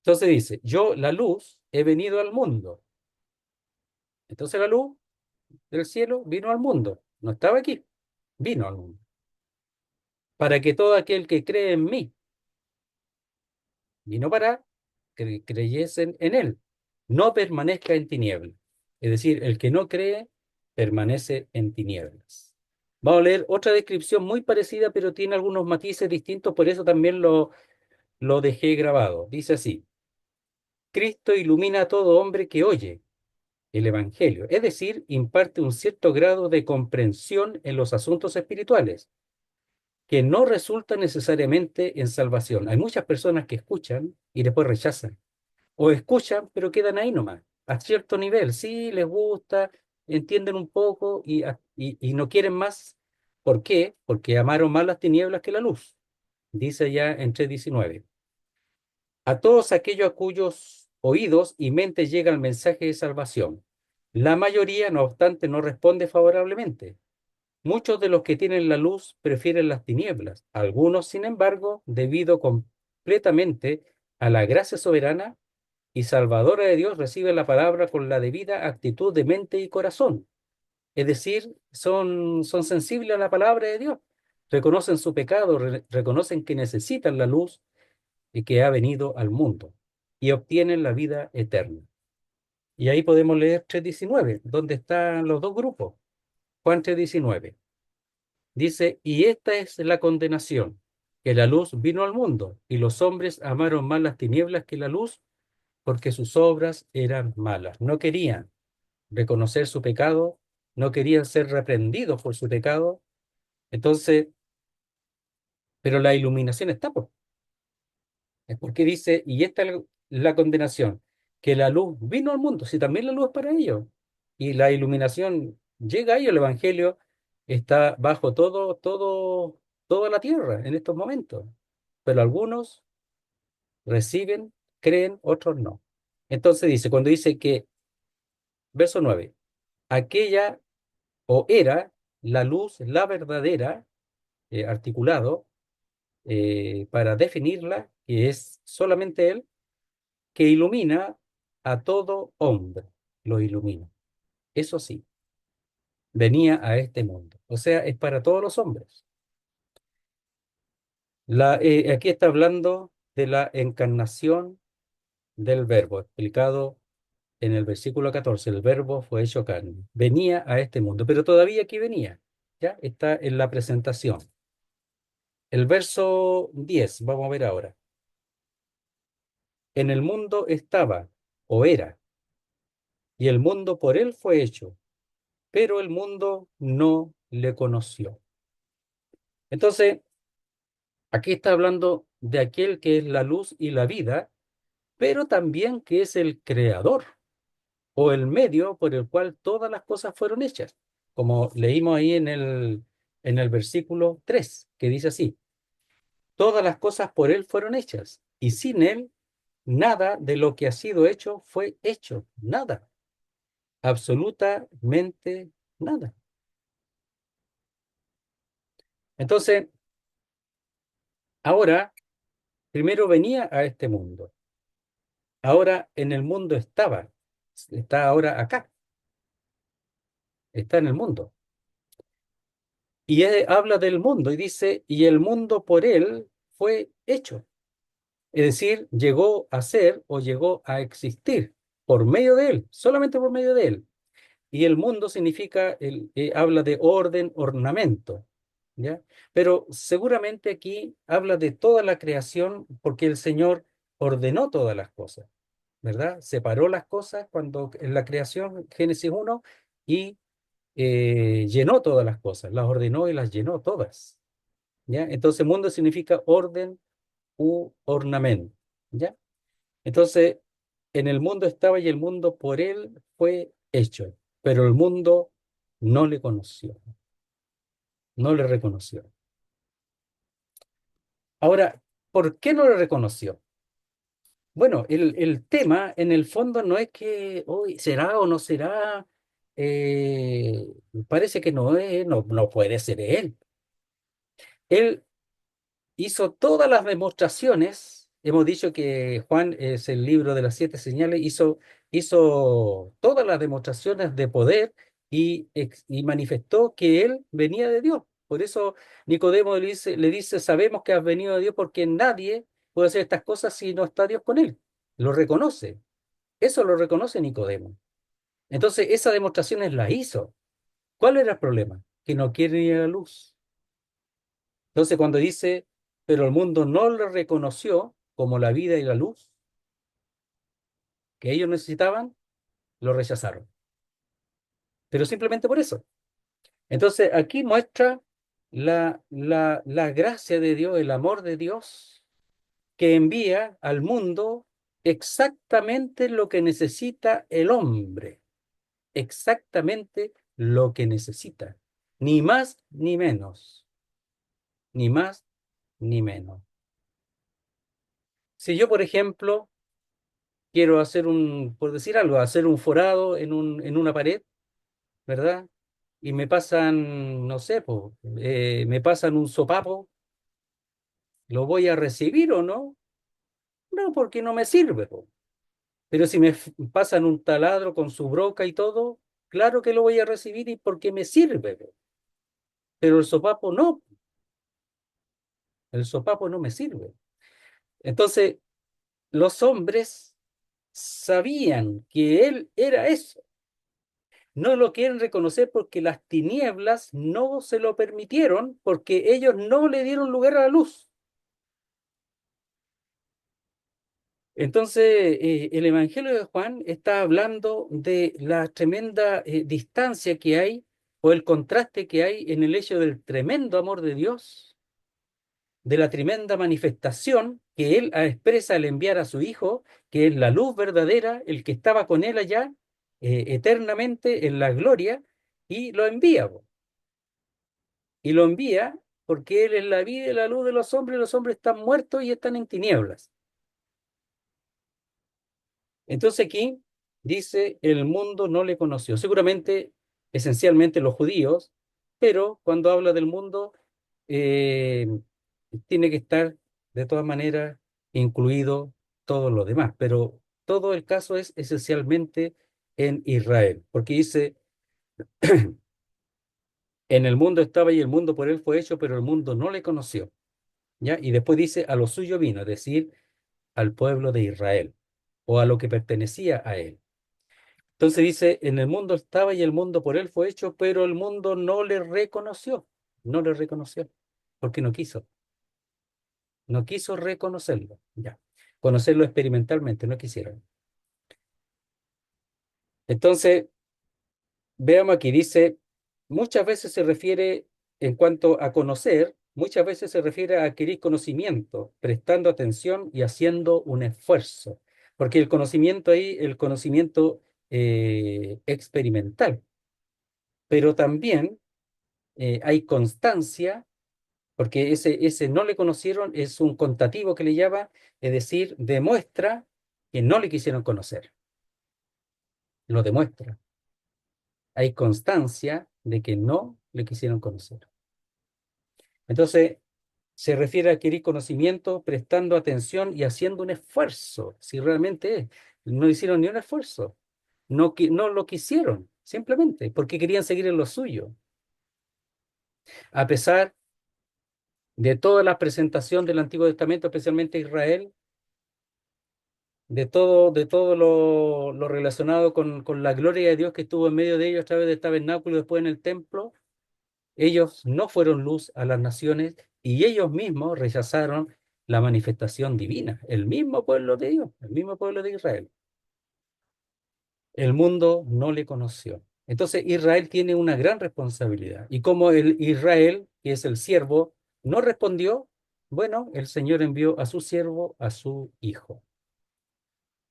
Entonces dice, yo, la luz, he venido al mundo. Entonces la luz del cielo vino al mundo. No estaba aquí, vino al mundo. Para que todo aquel que cree en mí, vino para que creyesen en él, no permanezca en tinieblas. Es decir, el que no cree permanece en tinieblas. Vamos a leer otra descripción muy parecida, pero tiene algunos matices distintos, por eso también lo dejé grabado. Dice así, Cristo ilumina a todo hombre que oye el Evangelio, es decir, imparte un cierto grado de comprensión en los asuntos espirituales, que no resulta necesariamente en salvación. Hay muchas personas que escuchan y después rechazan. O escuchan, pero quedan ahí nomás, a cierto nivel. Sí, les gusta, entienden un poco y no quieren más. ¿Por qué? Porque amaron más las tinieblas que la luz. Dice ya en 3:19. A todos aquellos a cuyos oídos y mentes llega el mensaje de salvación. La mayoría, no obstante, no responde favorablemente. Muchos de los que tienen la luz prefieren las tinieblas. Algunos, sin embargo, debido completamente a la gracia soberana, y salvadora de Dios recibe la palabra con la debida actitud de mente y corazón. Es decir, son sensibles a la palabra de Dios, reconocen su pecado, reconocen que necesitan la luz y que ha venido al mundo y obtienen la vida eterna. Y ahí podemos leer 3:19, donde están los dos grupos. Juan 3:19 dice, y esta es la condenación, que la luz vino al mundo y los hombres amaron más las tinieblas que la luz porque sus obras eran malas. No querían reconocer su pecado, no querían ser reprendidos por su pecado. Entonces, pero la iluminación está, pues. Es porque dice, y esta es la condenación, que la luz vino al mundo, si también la luz es para ellos. Y la iluminación llega a ellos, el Evangelio está bajo toda la tierra en estos momentos. Pero algunos reciben, creen, otros no. Entonces dice, cuando dice que, verso 9 aquella o era la luz, la verdadera, articulado, para definirla, que es solamente Él, que ilumina a todo hombre, lo ilumina. Eso sí, venía a este mundo. O sea, es para todos los hombres. Aquí está hablando de la encarnación del verbo, explicado en el versículo 14. El verbo fue hecho carne. Venía a este mundo, pero todavía aquí venía. Ya está en la presentación. El verso 10, vamos a ver ahora. En el mundo estaba, o era, y el mundo por él fue hecho, pero el mundo no le conoció. Entonces, aquí está hablando de aquel que es la luz y la vida, pero también que es el creador o el medio por el cual todas las cosas fueron hechas, como leímos ahí en el versículo 3, que dice así, todas las cosas por él fueron hechas, y sin él nada de lo que ha sido hecho fue hecho, nada, absolutamente nada. Entonces, ahora, primero venía a este mundo, ahora en el mundo estaba, está ahora acá, está en el mundo. Y él habla del mundo y dice, y el mundo por él fue hecho. Es decir, llegó a ser o llegó a existir por medio de él, solamente por medio de él. Y el mundo significa, habla de orden, ornamento, ¿ya? Pero seguramente aquí habla de toda la creación porque el Señor ordenó todas las cosas, ¿verdad? Separó las cosas cuando en la creación, Génesis 1, y llenó todas las cosas, las ordenó y las llenó todas, ¿ya? Entonces, mundo significa orden u ornamento, ¿ya? Entonces, en el mundo estaba y el mundo por él fue hecho, pero el mundo no le conoció, no le reconoció. Ahora, ¿por qué no le reconoció? Bueno, el tema en el fondo no es que hoy será o no será, eh, parece que no es, no puede ser él. Él hizo todas las demostraciones. Hemos dicho que Juan es el libro de las siete señales, hizo todas las demostraciones de poder y manifestó que él venía de Dios. Por eso Nicodemo le dice, sabemos que has venido de Dios porque nadie puede hacer estas cosas si no está Dios con él. Lo reconoce. Eso lo reconoce Nicodemo. Entonces, esas demostraciones las hizo. ¿Cuál era el problema? Que no quiere ir a la luz. Entonces, cuando dice, pero el mundo no lo reconoció como la vida y la luz que ellos necesitaban, lo rechazaron. Pero simplemente por eso. Entonces, aquí muestra la gracia de Dios, el amor de Dios, que envía al mundo exactamente lo que necesita el hombre, exactamente lo que necesita, ni más ni menos, ni más ni menos. Si yo, por ejemplo, quiero hacer por decir algo, hacer un forado en una pared, ¿verdad? Y me pasan, no sé, po, me pasan un sopapo, ¿lo voy a recibir o no? No, porque no me sirve, po. Pero si pasan un taladro con su broca y todo, claro que lo voy a recibir y porque me sirve, po. Pero el sopapo no, el sopapo no me sirve. Entonces, los hombres sabían que él era eso. No lo quieren reconocer porque las tinieblas no se lo permitieron, porque ellos no le dieron lugar a la luz. Entonces, el Evangelio de Juan está hablando de la tremenda distancia que hay o el contraste que hay en el hecho del tremendo amor de Dios, de la tremenda manifestación que Él expresa al enviar a su Hijo, que es la luz verdadera, el que estaba con Él allá eternamente en la gloria, y lo envía, po. Y lo envía porque Él es la vida y la luz de los hombres están muertos y están en tinieblas. Entonces aquí dice, el mundo no le conoció. Seguramente, esencialmente los judíos, pero cuando habla del mundo, eh, tiene que estar de todas maneras incluido todos los demás. Pero todo el caso es esencialmente en Israel, porque dice, en el mundo estaba y el mundo por él fue hecho, pero el mundo no le conoció. ¿Ya? Y después dice, a lo suyo vino, es decir, al pueblo de Israel, o a lo que pertenecía a él. Entonces dice, en el mundo estaba y el mundo por él fue hecho, pero el mundo no le reconoció, no le reconoció, porque no quiso reconocerlo, ya, conocerlo experimentalmente, no quisieron. Entonces, veamos aquí, dice, muchas veces se refiere, en cuanto a conocer, muchas veces se refiere a adquirir conocimiento, prestando atención y haciendo un esfuerzo, porque el conocimiento ahí, el conocimiento experimental, pero también hay constancia, porque ese no le conocieron es un contativo que le llama, es decir, demuestra que no le quisieron conocer, lo demuestra. Hay constancia de que no le quisieron conocer. Entonces, se refiere a adquirir conocimiento prestando atención y haciendo un esfuerzo, si realmente es. No hicieron ni un esfuerzo, no lo quisieron, simplemente porque querían seguir en lo suyo. A pesar de toda la presentación del Antiguo Testamento, especialmente Israel, de todo lo relacionado con la gloria de Dios que estuvo en medio de ellos a través del tabernáculo y después en el templo, ellos no fueron luz a las naciones y ellos mismos rechazaron la manifestación divina, el mismo pueblo de Dios, el mismo pueblo de Israel. El mundo no le conoció. Entonces Israel tiene una gran responsabilidad. Y como el Israel, que es el siervo, no respondió, bueno, el Señor envió a su siervo, a su hijo.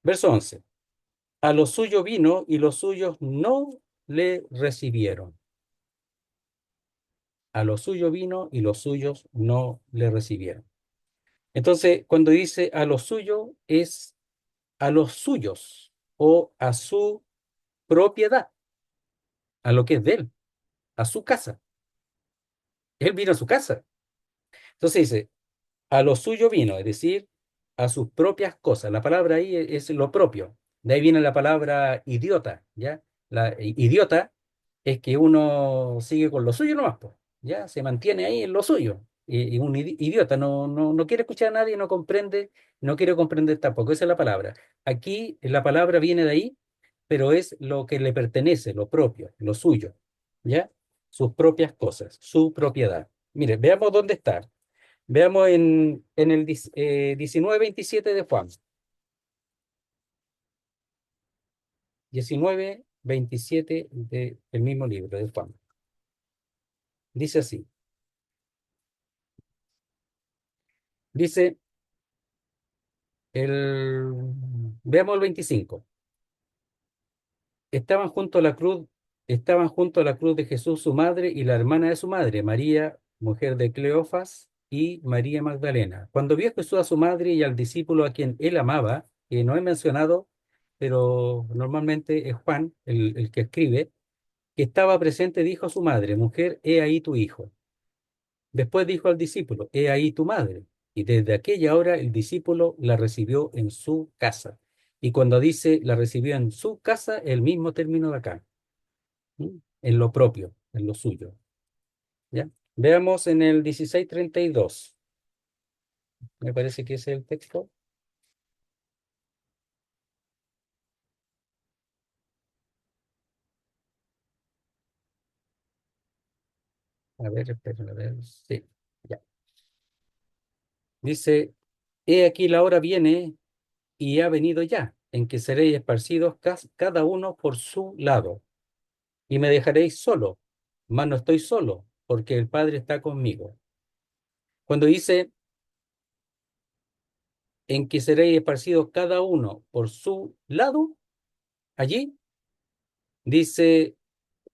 Verso 11. A lo suyo vino y los suyos no le recibieron. A lo suyo vino y los suyos no le recibieron. Entonces, cuando dice a lo suyo, es a los suyos o a su propiedad, a lo que es de él, a su casa. Él vino a su casa. Entonces dice, a lo suyo vino, es decir, a sus propias cosas. La palabra ahí es lo propio. De ahí viene la palabra idiota, ¿ya? Idiota es que uno sigue con lo suyo nomás, po, ¿ya? Se mantiene ahí en lo suyo. Y un idiota no quiere escuchar a nadie, no comprende, no quiere comprender tampoco. Esa es la palabra. Aquí la palabra viene de ahí, pero es lo que le pertenece, lo propio, lo suyo, ¿ya? Sus propias cosas, su propiedad. Mire, veamos dónde está. Veamos en el 19:27 de Juan. 19:27 del mismo libro de Juan. Dice así. Dice el... Veamos el 25. Estaban junto a la cruz, estaban junto a la cruz de Jesús su madre y la hermana de su madre, María, mujer de Cleofas, y María Magdalena. Cuando vio Jesús a su madre y al discípulo a quien él amaba, que no he mencionado, pero normalmente es Juan el que escribe, que estaba presente, dijo a su madre, mujer, he ahí tu hijo. Después dijo al discípulo, he ahí tu madre. Y desde aquella hora el discípulo la recibió en su casa. Y cuando dice la recibió en su casa, el mismo término de acá, ¿sí? En lo propio, en lo suyo. ¿Ya? Veamos en el 16:32. Me parece que ese es el texto. A ver, espera, a ver. Sí, ya. Dice, he aquí la hora viene y ha venido ya, en que seréis esparcidos cada uno por su lado, y me dejaréis solo. mas no estoy solo, porque el Padre está conmigo. Cuando dice en que seréis esparcidos cada uno por su lado, allí dice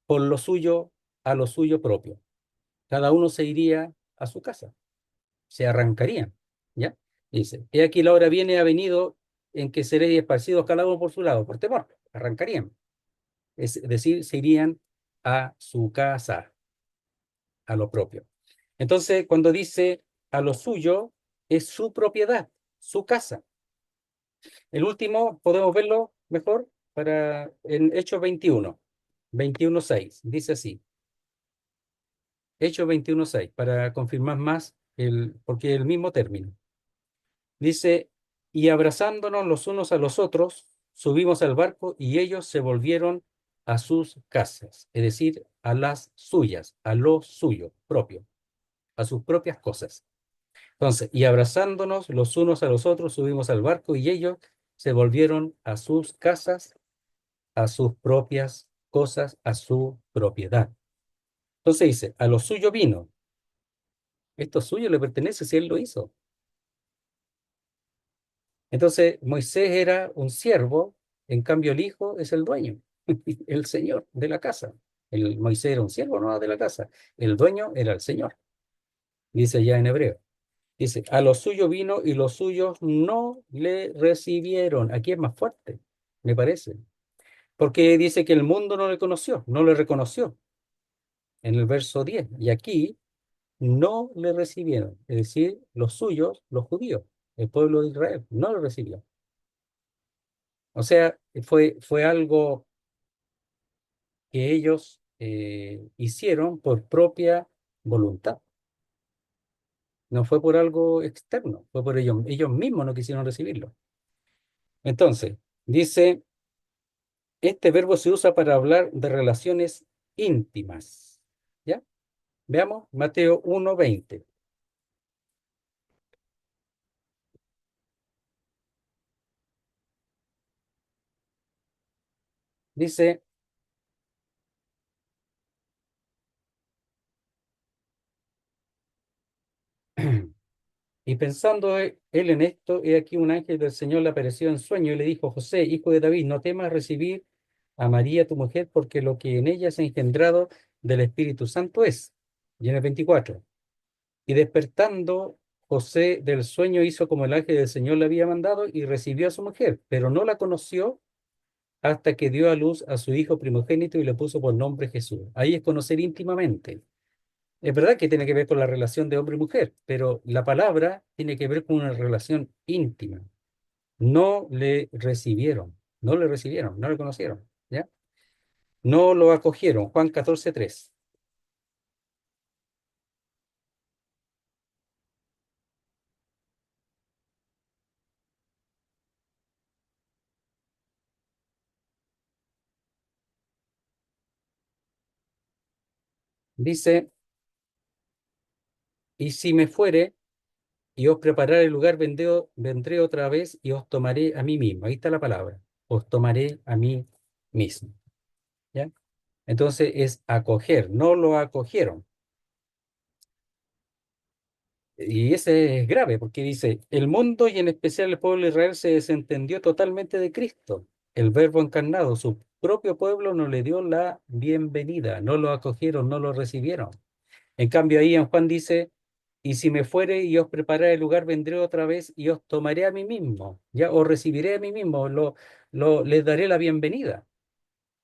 por lo suyo a lo suyo propio. Cada uno se iría a su casa, se arrancarían, ¿ya? Dice, he aquí la hora viene, ha venido en que seréis esparcidos cada uno por su lado, por temor, arrancarían. Es decir, se irían a su casa, a lo propio. Entonces, cuando dice a lo suyo, es su propiedad, su casa. El último, podemos verlo mejor en Hechos 21, 21:6. Dice así, Hechos 21:6, para confirmar más, porque es el mismo término. Dice, y abrazándonos los unos a los otros, subimos al barco y ellos se volvieron a sus casas, es decir, a las suyas, a lo suyo propio, a sus propias cosas. Entonces, y abrazándonos los unos a los otros, subimos al barco y ellos se volvieron a sus casas, a sus propias cosas, a su propiedad. Entonces dice, a lo suyo vino. Esto suyo le pertenece si él lo hizo. Entonces, Moisés era un siervo, en cambio el hijo es el dueño, el señor de la casa. El Moisés era un siervo, no de la casa. El dueño era el señor, dice ya en hebreo. Dice, a lo suyo vino y los suyos no le recibieron. Aquí es más fuerte, me parece. Porque dice que el mundo no le conoció, no le reconoció en el verso 10. Y aquí no le recibieron. Es decir, los suyos, los judíos, el pueblo de Israel, no lo recibió. O sea, fue algo que ellos hicieron por propia voluntad. No fue por algo externo, fue por ellos. Ellos mismos no quisieron recibirlo. Entonces, dice, este verbo se usa para hablar de relaciones íntimas. ¿Ya? Veamos, Mateo 1:20. Dice, y pensando él en esto, he aquí un ángel del Señor le apareció en sueño y le dijo, José, hijo de David, no temas recibir a María tu mujer, porque lo que en ella se ha engendrado del Espíritu Santo es. Y en el 24, y despertando José del sueño hizo como el ángel del Señor le había mandado y recibió a su mujer, pero no la conoció hasta que dio a luz a su hijo primogénito y le puso por nombre Jesús. Ahí es conocer íntimamente. Es verdad que tiene que ver con la relación de hombre y mujer, pero la palabra tiene que ver con una relación íntima. No le recibieron, no le recibieron, no le conocieron, ¿ya? No lo acogieron. Juan 14:3. Dice, y si me fuere y os prepararé el lugar, vendré otra vez y os tomaré a mí mismo. Ahí está la palabra. Os tomaré a mí mismo, ¿ya? Entonces es acoger, no lo acogieron. Y ese es grave porque dice, el mundo y en especial el pueblo de Israel se desentendió totalmente de Cristo. El verbo encarnado, su propio pueblo no le dio la bienvenida, no lo acogieron, no lo recibieron. En cambio ahí en Juan dice, y si me fuere y os prepararé el lugar, vendré otra vez y os tomaré a mí mismo, ya os recibiré a mí mismo, les daré la bienvenida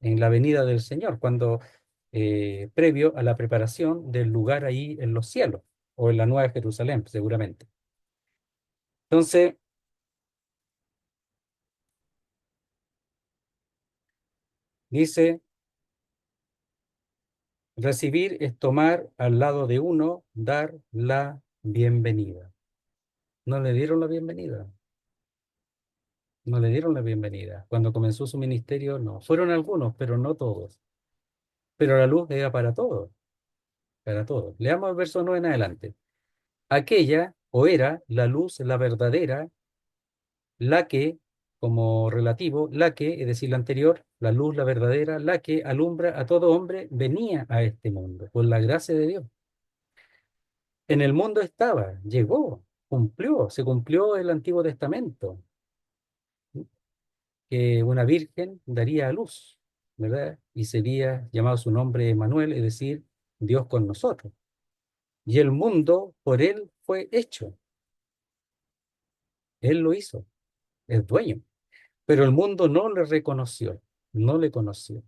en la venida del Señor, cuando previo a la preparación del lugar ahí en los cielos o en la Nueva Jerusalén, seguramente. Entonces, dice, recibir es tomar al lado de uno, dar la bienvenida. No le dieron la bienvenida, no le dieron la bienvenida. Cuando comenzó su ministerio, no. Fueron algunos, pero no todos. Pero la luz era para todos, para todos. Leamos el verso 9 en adelante. Aquella, o era, la luz, la verdadera, la que como relativo, la que, es decir, la anterior, la luz, la verdadera, la que alumbra a todo hombre, venía a este mundo, por la gracia de Dios. En el mundo estaba, llegó, cumplió, se cumplió el Antiguo Testamento, que una virgen daría a luz, ¿verdad? Y sería llamado su nombre Emanuel, es decir, Dios con nosotros. Y el mundo por él fue hecho, él lo hizo, es dueño. Pero el mundo no le reconoció, no le conoció.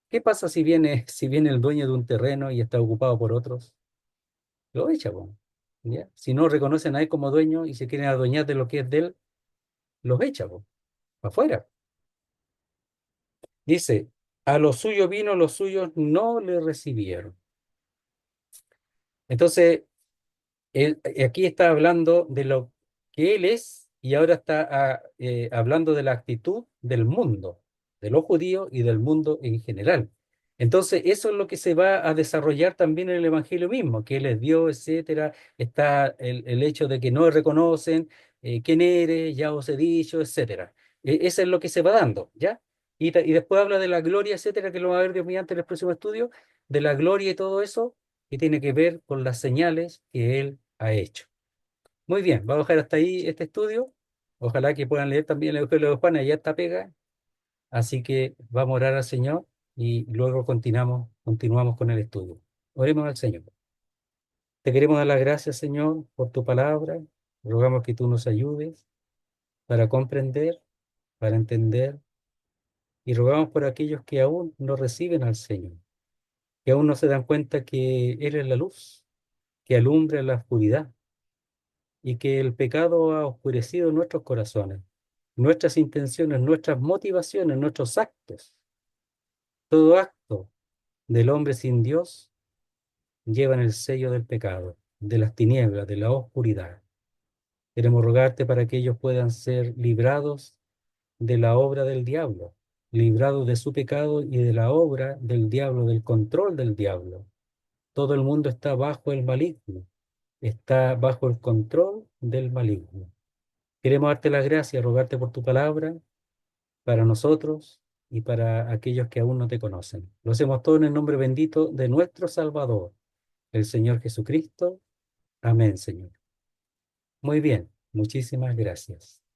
¿Qué pasa si viene el dueño de un terreno y está ocupado por otros? Lo echa, po, ¿ya? Si no reconocen a él como dueño y se quieren adueñar de lo que es de él, los echa, po, para afuera. Dice, a los suyos vino, los suyos no le recibieron. Entonces, aquí está hablando de lo que él es y ahora está hablando de la actitud del mundo, de los judíos y del mundo en general. Entonces, eso es lo que se va a desarrollar también en el Evangelio mismo, que él es Dios, etcétera. Está el hecho de que no reconocen quién eres, ya os he dicho, etcétera. Eso es lo que se va dando, ¿ya? Y después habla de la gloria, etcétera, que lo va a ver Dios mediante en el próximo estudio, de la gloria y todo eso que tiene que ver con las señales que él ha hecho. Muy bien, vamos a dejar hasta ahí este estudio. Ojalá que puedan leer también el Evangelio de Juan, ya está pega. Así que vamos a orar al Señor y luego continuamos con el estudio. Oremos al Señor. Te queremos dar las gracias, Señor, por tu palabra. Rogamos que tú nos ayudes para comprender, para entender, y rogamos por aquellos que aún no reciben al Señor, que aún no se dan cuenta que Él es la luz, que alumbra la oscuridad y que el pecado ha oscurecido nuestros corazones, nuestras intenciones, nuestras motivaciones, nuestros actos. Todo acto del hombre sin Dios lleva en el sello del pecado, de las tinieblas, de la oscuridad. Queremos rogarte para que ellos puedan ser librados de la obra del diablo, librados de su pecado y de la obra del diablo, del control del diablo. Todo el mundo está bajo el maligno, está bajo el control del maligno. Queremos darte las gracias, rogarte por tu palabra para nosotros y para aquellos que aún no te conocen. Lo hacemos todo en el nombre bendito de nuestro Salvador, el Señor Jesucristo. Amén, Señor. Muy bien, muchísimas gracias.